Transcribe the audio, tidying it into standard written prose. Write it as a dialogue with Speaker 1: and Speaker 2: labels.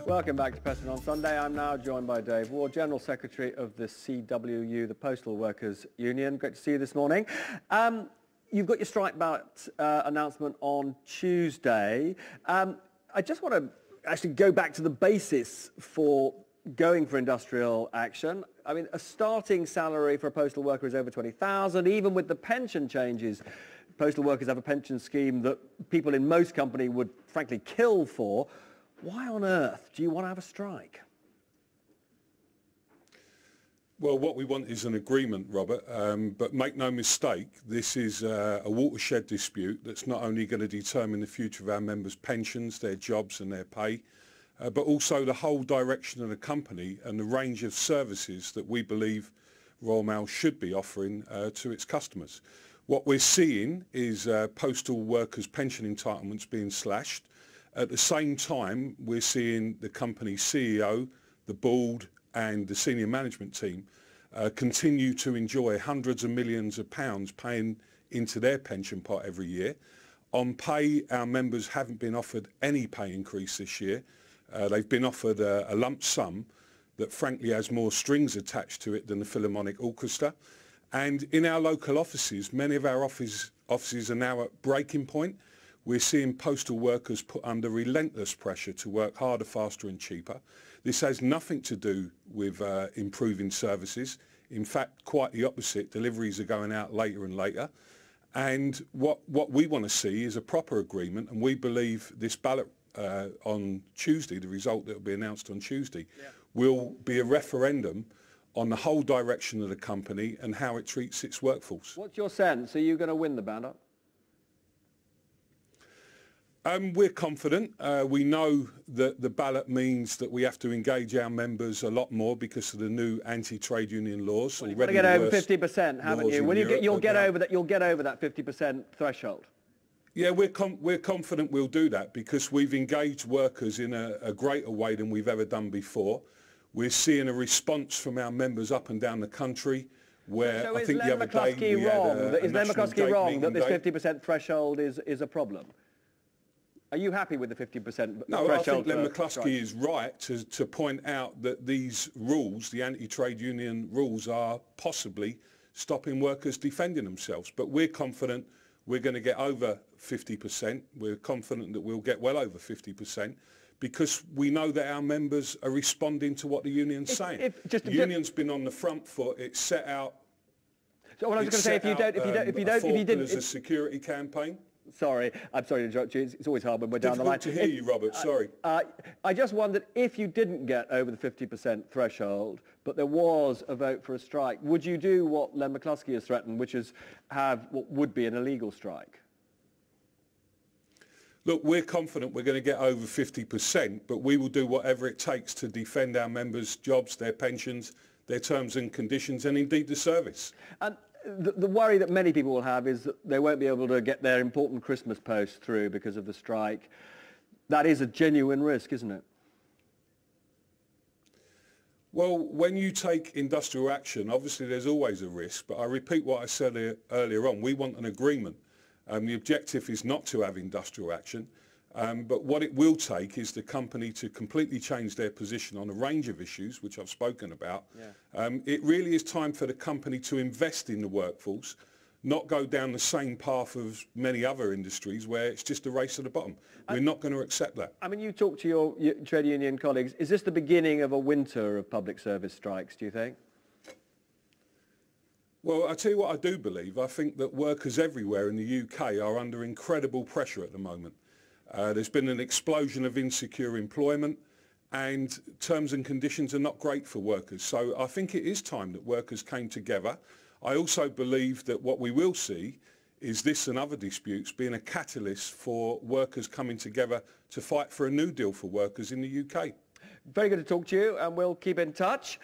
Speaker 1: Welcome back to Peston on Sunday. I'm now joined by Dave Ward, General Secretary of the CWU, the Postal Workers Union. Great to see you this morning. You've got your strike ballot announcement on Tuesday. I just want to actually go back to the basis for going for industrial action. I mean, a starting salary for a postal worker is over 20,000. Even with the pension changes, postal workers have a pension scheme that people in most companies would frankly kill for. Why on earth do you want to have a strike?
Speaker 2: Well, what we want is an agreement, Robert, but make no mistake, this is a watershed dispute that's not only going to determine the future of our members' pensions, their jobs and their pay, but also the whole direction of the company and the range of services that we believe Royal Mail should be offering to its customers. What we're seeing is postal workers' pension entitlements being slashed. At the same time, we're seeing the company's CEO, the board and the senior management team continue to enjoy hundreds of millions of pounds paying into their pension pot every year. On pay, our members haven't been offered any pay increase this year. They've been offered a lump sum that frankly has more strings attached to it than the Philharmonic Orchestra. And in our local offices, many of our offices are now at breaking point. We're seeing postal workers put under relentless pressure to work harder, faster and cheaper. This has nothing to do with improving services. In fact, quite the opposite. Deliveries are going out later and later. And what we want to see is a proper agreement, and we believe this ballot on Tuesday, the result that will be announced on Tuesday, will be a referendum on the whole direction of the company and how it treats its workforce.
Speaker 1: What's your sense? Are you going to win the ballot?
Speaker 2: We're confident. We know that the ballot means that we have to engage our members a lot more because of the new anti-trade union laws.
Speaker 1: Well, you've got to get over 50%, haven't you? You'll get over that 50% threshold.
Speaker 2: Yeah, we're confident we'll do that because we've engaged workers in a greater way than we've ever done before. We're seeing a response from our members up and down the country. Where
Speaker 1: so
Speaker 2: I think the other day we had
Speaker 1: is Len McCluskey wrong that this 50% threshold is a problem? Are you happy with the 50% threshold?
Speaker 2: No, I think Len McCluskey is right to point out that these rules, the anti-trade union rules, are possibly stopping workers defending themselves. But we're confident we're going to get over 50%. We're confident that we'll get well over 50% because we know that our members are responding to what the union's saying. The union's been on the front foot. It's set out.
Speaker 1: So what I was going to say, if you didn't,
Speaker 2: as a security campaign.
Speaker 1: Sorry, I'm sorry to interrupt you. It's always hard when we're down the line.
Speaker 2: Difficult to hear you, Robert. Sorry.
Speaker 1: I just wondered if you didn't get over the 50% threshold, but there was a vote for a strike, would you do what Len McCluskey has threatened, which is have what would be an illegal strike?
Speaker 2: Look, we're confident we're going to get over 50%, but we will do whatever it takes to defend our members' jobs, their pensions, their terms and conditions, and indeed the service.
Speaker 1: And the worry that many people will have is that they won't be able to get their important Christmas post through because of the strike. That is a genuine risk, isn't it?
Speaker 2: Well, when you take industrial action, obviously there's always a risk, but I repeat what I said earlier on. We want an agreement. The objective is not to have industrial action, but what it will take is the company to completely change their position on a range of issues, which I've spoken about. Yeah. It really is time for the company to invest in the workforce, not go down the same path of many other industries where it's just a race to the bottom. We're not going to accept that.
Speaker 1: I mean, you talk to your trade union colleagues. Is this the beginning of a winter of public service strikes, do you think?
Speaker 2: Well, I'll tell you what I do believe. I think that workers everywhere in the UK are under incredible pressure at the moment. There's been an explosion of insecure employment and terms and conditions are not great for workers. So I think it is time that workers came together. I also believe that what we will see is this and other disputes being a catalyst for workers coming together to fight for a new deal for workers in the UK.
Speaker 1: Very good to talk to you, and we'll keep in touch.